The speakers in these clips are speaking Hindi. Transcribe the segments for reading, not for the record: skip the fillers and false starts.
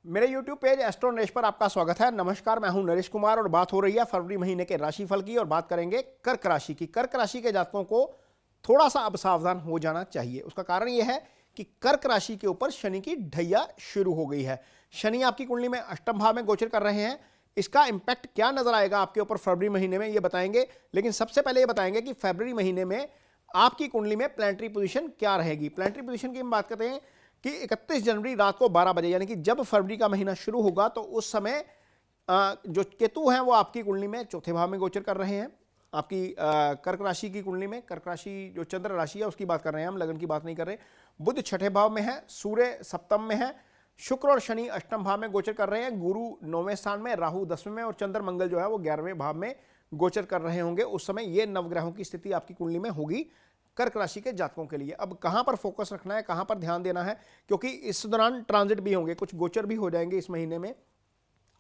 मेरे YouTube पेज एस्ट्रो नरेश पर आपका स्वागत है। नमस्कार, मैं हूं नरेश कुमार और बात हो रही है फरवरी महीने के राशिफल की और बात करेंगे कर्क राशि की। कर्क राशि के जातकों को थोड़ा सा अब सावधान हो जाना चाहिए। उसका कारण यह है कि कर्क राशि के ऊपर शनि की ढैया शुरू हो गई है। शनि आपकी कुंडली में अष्टम भाव में गोचर कर रहे हैं। इसका इंपैक्ट क्या नजर आएगा आपके ऊपर फरवरी महीने में, ये बताएंगे। लेकिन सबसे पहले ये बताएंगे कि फरवरी महीने में आपकी कुंडली में प्लैनेटरी पोजीशन क्या रहेगी। प्लैनेटरी पोजीशन की हम बात करते हैं कि 31 जनवरी रात को 12 बजे, यानी कि जब फरवरी का महीना शुरू होगा, तो उस समय जो केतु हैं वो आपकी कुंडली में चौथे भाव में गोचर कर रहे हैं। आपकी कर्क राशि की कुंडली में, कर्क राशि जो चंद्र राशि है उसकी बात कर रहे हैं हम, लगन की बात नहीं कर रहे। बुध छठे भाव में है, सूर्य सप्तम में है, शुक्र और शनि अष्टम भाव में गोचर कर रहे हैं, गुरु 9वें स्थान में, राहु 10वें में और चंद्र मंगल जो है वो 11वें भाव में गोचर कर रहे होंगे। उस समय ये नवग्रहों की स्थिति आपकी कुंडली में होगी कर्क राशि के जातकों के लिए। अब कहां पर फोकस रखना है, कहां पर ध्यान देना है, क्योंकि इस दौरान ट्रांजिट भी होंगे, कुछ गोचर भी हो जाएंगे इस महीने में,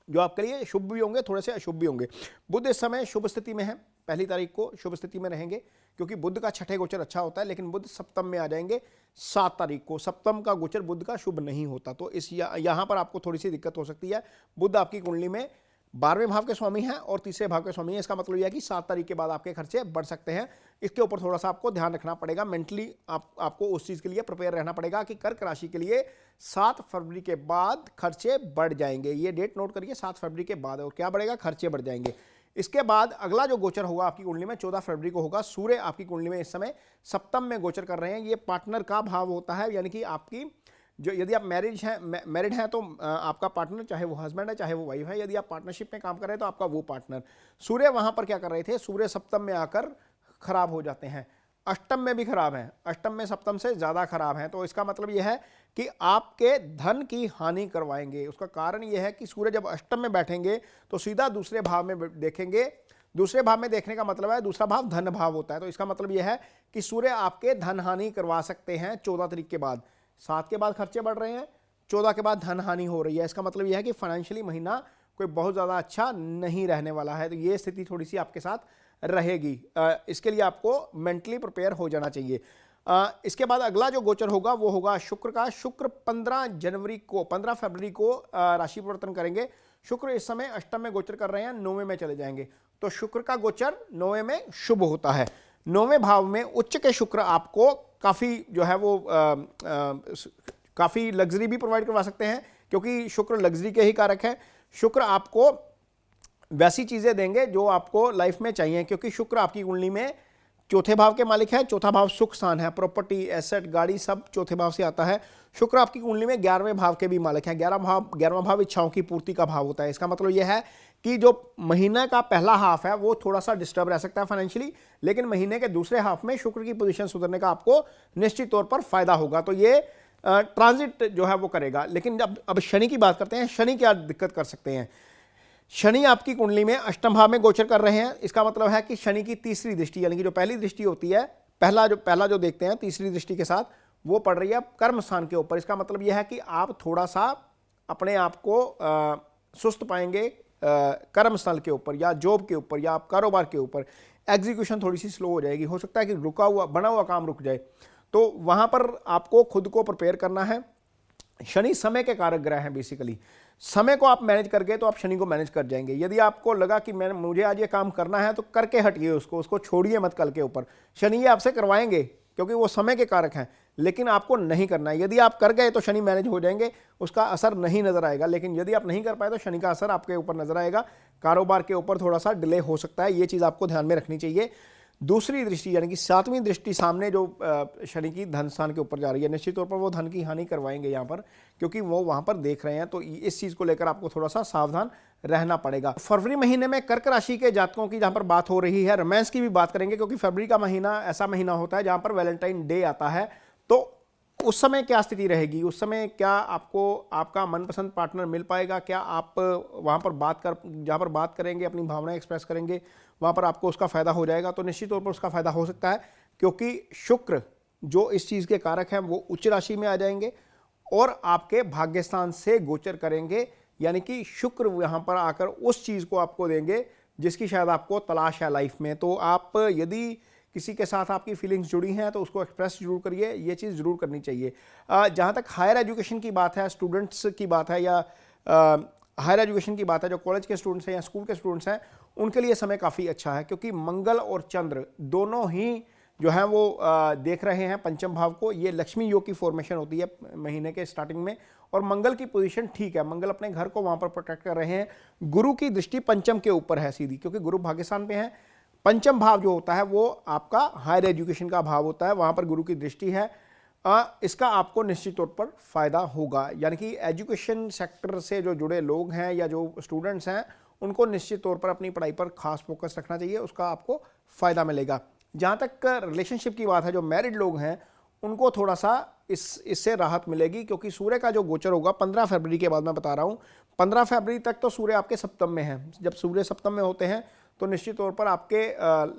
जो आपके लिए शुभ भी होंगे, थोड़े से अशुभ भी होंगे। बुध इस समय शुभ स्थिति में है, पहली तारीख को शुभ स्थिति में रहेंगे, क्योंकि बुध का छठे गोचर अच्छा होता है। लेकिन बुध सप्तम में आ जाएंगे 7 तारीख को। सप्तम का गोचर बुध का शुभ नहीं होता, तो इस यहां पर आपको थोड़ी सी दिक्कत हो सकती है। बुध आपकी कुंडली में 12वें भाव के स्वामी हैं और तीसरे भाव के स्वामी हैं। इसका मतलब यह है कि 7 तारीख के बाद आपके खर्चे बढ़ सकते हैं। इसके ऊपर थोड़ा सा आपको ध्यान रखना पड़ेगा। मेंटली आपको उस चीज़ के लिए प्रिपेयर रहना पड़ेगा कि कर्क राशि के लिए 7 फरवरी के बाद खर्चे बढ़ जाएंगे। ये डेट नोट करिए, 7 फरवरी के बाद। और क्या बढ़ेगा? खर्चे बढ़ जाएंगे। इसके बाद अगला जो गोचर होगा आपकी कुंडली में 14 फरवरी को होगा। सूर्य आपकी कुंडली में इस समय सप्तम में गोचर कर रहे हैं। ये पार्टनर का भाव होता है, यानी कि आपकी जो, यदि आप मैरिड हैं तो आपका पार्टनर, चाहे वो हस्बैंड है चाहे वो वाइफ है, यदि आप पार्टनरशिप में काम कर रहे हैं तो आपका वो पार्टनर। सूर्य वहां पर क्या कर रहे थे? सूर्य सप्तम में आकर खराब हो जाते हैं, अष्टम में भी खराब हैं, अष्टम में सप्तम से ज्यादा खराब हैं। तो इसका मतलब यह है कि आपके धन की हानि करवाएंगे। उसका कारण यह है कि सूर्य जब अष्टम में बैठेंगे तो सीधा दूसरे भाव में देखेंगे। दूसरे भाव में देखने का मतलब है, दूसरा भाव धन भाव होता है। तो इसका मतलब यह है कि सूर्य आपके धन हानि करवा सकते हैं 14 तारीख के बाद। 7 के बाद खर्चे बढ़ रहे हैं, 14 के बाद धन हानि हो रही है। इसका मतलब यह है कि फाइनेंशियली महीना कोई बहुत ज़्यादा अच्छा नहीं रहने वाला है। तो ये स्थिति थोड़ी सी आपके साथ रहेगी। इसके लिए आपको मेंटली प्रिपेयर हो जाना चाहिए। इसके बाद अगला जो गोचर होगा वो होगा शुक्र का। शुक्र 15 फरवरी को राशि परिवर्तन करेंगे। शुक्र इस समय अष्टम में गोचर कर रहे हैं, 9वें में चले जाएंगे। तो शुक्र का गोचर 9वें में शुभ होता है। 9वें भाव में उच्च के शुक्र आपको काफ़ी जो है वो काफ़ी लग्जरी भी प्रोवाइड करवा सकते हैं, क्योंकि शुक्र लग्जरी के ही कारक है। शुक्र आपको वैसी चीज़ें देंगे जो आपको लाइफ में चाहिए, क्योंकि शुक्र आपकी कुंडली में चौथे भाव के मालिक है। चौथा भाव सुख स्थान है, प्रॉपर्टी, एसेट, गाड़ी सब चौथे भाव से आता है। शुक्र आपकी कुंडली में 11वें भाव के भी मालिक हैं। 11वां भाव इच्छाओं की पूर्ति का भाव होता है। इसका मतलब यह है कि जो महीने का पहला हाफ है वो थोड़ा सा डिस्टर्ब रह सकता है फाइनेंशियली, लेकिन महीने के दूसरे हाफ में शुक्र की पोजीशन सुधरने का आपको निश्चित तौर पर फायदा होगा। तो ये ट्रांजिट जो है वो करेगा। लेकिन जब अब शनि की बात करते हैं, शनि क्या दिक्कत कर सकते हैं? शनि आपकी कुंडली में अष्टम भाव में गोचर कर रहे हैं। इसका मतलब है कि शनि की तीसरी दृष्टि, यानी कि जो पहली दृष्टि होती है, पहला जो देखते हैं तीसरी दृष्टि के साथ, वो पड़ रही है कर्म स्थान के ऊपर। इसका मतलब यह है कि आप थोड़ा सा अपने आप को सुस्त पाएंगे कर्म स्थल के ऊपर या जॉब के ऊपर या आप कारोबार के ऊपर। एग्जीक्यूशन थोड़ी सी स्लो हो जाएगी, हो सकता है कि बना हुआ काम रुक जाए। तो वहां पर आपको खुद को प्रिपेयर करना है। शनि समय के कारक ग्रह हैं। बेसिकली समय को आप मैनेज कर गए तो आप शनि को मैनेज कर जाएंगे। यदि आपको लगा कि मुझे आज ये काम करना है तो करके हटिए, उसको छोड़िए मत कल के ऊपर। शनि ये आपसे करवाएंगे क्योंकि वो समय के कारक हैं, लेकिन आपको नहीं करना है। यदि आप कर गए तो शनि मैनेज हो जाएंगे, उसका असर नहीं नजर आएगा। लेकिन यदि आप नहीं कर पाए तो शनि का असर आपके ऊपर नजर आएगा। कारोबार के ऊपर थोड़ा सा डिले हो सकता है, ये चीज़ आपको ध्यान में रखनी चाहिए। दूसरी दृष्टि यानी कि 7वीं दृष्टि सामने जो शनि की धन स्थान के ऊपर जा रही है, निश्चित तौर पर वो धन की हानि करवाएंगे यहाँ पर, क्योंकि वो वहाँ पर देख रहे हैं। तो इस चीज़ को लेकर आपको थोड़ा सा सावधान रहना पड़ेगा। फरवरी महीने में कर्क राशि के जातकों की जहाँ पर बात हो रही है, रोमांस की भी बात करेंगे, क्योंकि फरवरी का महीना ऐसा महीना होता है जहाँ पर वैलेंटाइन डे आता है। तो उस समय क्या स्थिति रहेगी? उस समय क्या आपको आपका मनपसंद पार्टनर मिल पाएगा? क्या आप वहाँ पर जहाँ पर बात करेंगे, अपनी भावनाएं एक्सप्रेस करेंगे, वहाँ पर आपको उसका फायदा हो जाएगा? तो निश्चित तौर पर उसका फायदा हो सकता है, क्योंकि शुक्र जो इस चीज़ के कारक हैं वो उच्च राशि में आ जाएंगे और आपके भाग्यस्थान से गोचर करेंगे। यानी कि शुक्र यहाँ पर आकर उस चीज़ को आपको देंगे जिसकी शायद आपको तलाश है लाइफ में। तो आप यदि किसी के साथ आपकी फीलिंग्स जुड़ी हैं तो उसको एक्सप्रेस जरूर करिए, ये चीज़ जरूर करनी चाहिए। जहाँ तक हायर एजुकेशन की बात है, स्टूडेंट्स की बात है, या हायर एजुकेशन की बात है, जो कॉलेज के स्टूडेंट्स हैं या स्कूल के स्टूडेंट्स हैं, उनके लिए समय काफ़ी अच्छा है, क्योंकि मंगल और चंद्र दोनों ही जो है वो देख रहे हैं पंचम भाव को। ये लक्ष्मी योग की फॉर्मेशन होती है महीने के स्टार्टिंग में, और मंगल की पोजीशन ठीक है, मंगल अपने घर को वहां पर प्रोटेक्ट कर रहे हैं। गुरु की दृष्टि पंचम के ऊपर है सीधी, क्योंकि गुरु भाग्यस्थान पे है। पंचम भाव जो होता है वो आपका हायर एजुकेशन का भाव होता है, वहां पर गुरु की दृष्टि है। इसका आपको निश्चित तौर पर फायदा होगा, यानी कि एजुकेशन सेक्टर से जो जुड़े लोग हैं या जो स्टूडेंट्स हैं, उनको निश्चित तौर पर अपनी पढ़ाई पर खास फोकस रखना चाहिए, उसका आपको फायदा मिलेगा। जहाँ तक रिलेशनशिप की बात है, जो मैरिड लोग हैं उनको थोड़ा सा इससे राहत मिलेगी, क्योंकि सूर्य का जो गोचर होगा 15 फरवरी के बाद, मैं बता रहा हूँ 15 फरवरी तक तो सूर्य आपके सप्तम में है। जब सूर्य सप्तम में होते हैं तो निश्चित तौर पर आपके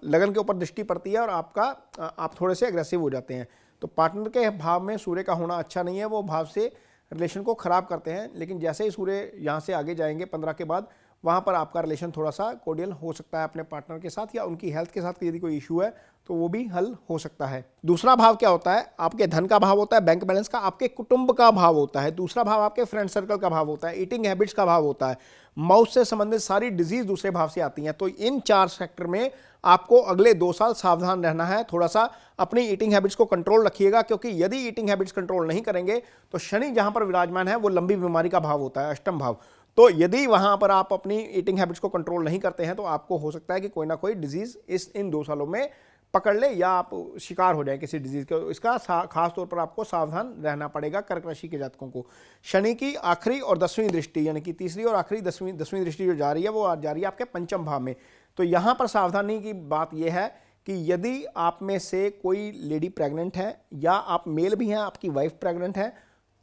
लगन के ऊपर दृष्टि पड़ती है और आप थोड़े से एग्रेसिव हो जाते हैं। तो पार्टनर के भाव में सूर्य का होना अच्छा नहीं है, वो भाव से रिलेशन को खराब करते हैं। लेकिन जैसे ही सूर्य यहाँ से आगे जाएंगे 15 के बाद, वहाँ पर आपका रिलेशन थोड़ा सा कोर्डियल हो सकता है अपने पार्टनर के साथ, या उनकी हेल्थ के साथ यदि कोई इशू है तो वो भी हल हो सकता है। दूसरा भाव क्या होता है? आपके धन का भाव होता है, बैंक बैलेंस का, आपके कुटुंब का भाव होता है। दूसरा भाव आपके फ्रेंड सर्कल का भाव होता है, ईटिंग हैबिट्स का भाव होता है। माउथ से संबंधित सारी डिजीज दूसरे भाव से आती हैं। तो इन 4 सेक्टर में आपको अगले 2 साल सावधान रहना है। थोड़ा सा अपनी ईटिंग हैबिट्स को कंट्रोल रखिएगा, क्योंकि यदि ईटिंग हैबिट्स कंट्रोल नहीं करेंगे तो शनि जहां पर विराजमान है वो लंबी बीमारी का भाव होता है, अष्टम भाव। तो यदि वहां पर आप अपनी ईटिंग हैबिट्स को कंट्रोल नहीं करते हैं तो आपको हो सकता है कि कोई ना कोई डिजीज इन 2 सालों में पकड़ ले, या आप शिकार हो जाए किसी डिजीज के। इसका खास तौर पर आपको सावधान रहना पड़ेगा कर्क राशि के जातकों को। शनि की आखिरी और 10वीं दृष्टि, यानी कि तीसरी और आखिरी 10वीं दृष्टि जो जा रही है, वो जा रही है आपके पंचम भाव में। तो यहां पर सावधानी की बात यह है कि यदि आप में से कोई लेडी प्रेग्नेंट है या आप मेल भी हैं, आपकी वाइफ प्रेग्नेंट है,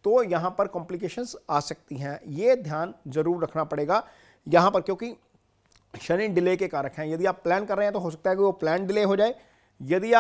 तो यहां पर कॉम्प्लिकेशंस आ सकती हैं। ये ध्यान जरूर रखना पड़ेगा यहां पर, क्योंकि शनि डिले के कारक हैं। यदि आप प्लान कर रहे हैं तो हो सकता है कि वो प्लान डिले हो जाए। यदि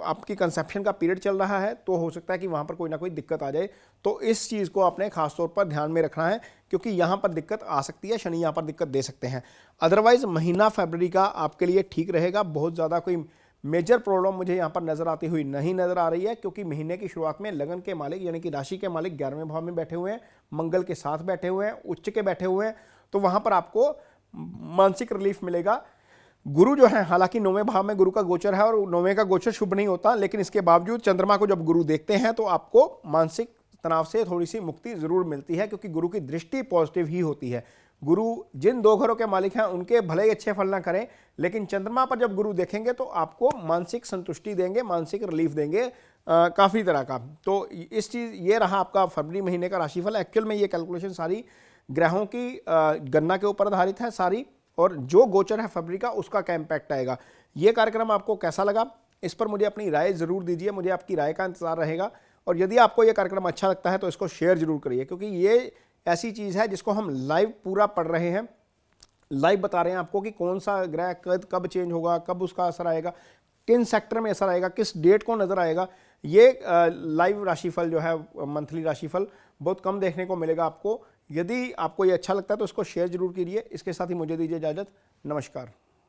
आपकी कंसेप्शन का पीरियड चल रहा है तो हो सकता है कि वहां पर कोई ना कोई दिक्कत आ जाए। तो इस चीज़ को आपने खासतौर पर ध्यान में रखना है, क्योंकि यहां पर दिक्कत आ सकती है, शनि यहां पर दिक्कत दे सकते हैं। अदरवाइज महीना फरवरी का आपके लिए ठीक रहेगा। बहुत ज़्यादा कोई मेजर प्रॉब्लम मुझे यहाँ पर नजर आती हुई नहीं नजर आ रही है, क्योंकि महीने की शुरुआत में लगन के मालिक यानी कि राशि के मालिक 11वें भाव में बैठे हुए हैं, मंगल के साथ बैठे हुए हैं, उच्च के बैठे हुए हैं। तो वहां पर आपको मानसिक रिलीफ मिलेगा। गुरु जो है, हालांकि 9वें भाव में गुरु का गोचर है और 9वें का गोचर शुभ नहीं होता, लेकिन इसके बावजूद चंद्रमा को जब गुरु देखते हैं तो आपको मानसिक तनाव से थोड़ी सी मुक्ति जरूर मिलती है, क्योंकि गुरु की दृष्टि पॉजिटिव ही होती है। गुरु जिन 2 घरों के मालिक हैं उनके भले ही अच्छे फल ना करें, लेकिन चंद्रमा पर जब गुरु देखेंगे तो आपको मानसिक संतुष्टि देंगे, मानसिक रिलीफ देंगे काफी तरह का। तो ये रहा आपका फरवरी महीने का राशिफल। एक्चुअल में ये कैलकुलेशन सारी ग्रहों की गणना के ऊपर आधारित है सारी, और जो गोचर है फरवरी का उसका क्या इम्पैक्ट आएगा। ये कार्यक्रम आपको कैसा लगा, इस पर मुझे अपनी राय जरूर दीजिए, मुझे आपकी राय का इंतजार रहेगा। और यदि आपको ये कार्यक्रम अच्छा लगता है तो इसको शेयर जरूर करिए, क्योंकि ये ऐसी चीज़ है जिसको हम लाइव पूरा पढ़ रहे हैं, लाइव बता रहे हैं आपको कि कौन सा ग्रह कब चेंज होगा, कब उसका असर आएगा, किन सेक्टर में असर आएगा, किस डेट को नजर आएगा। ये लाइव राशिफल जो है, मंथली राशिफल, बहुत कम देखने को मिलेगा आपको। यदि आपको ये अच्छा लगता है तो इसको शेयर जरूर कीजिए। इसके साथ ही मुझे दीजिए इजाजत। नमस्कार।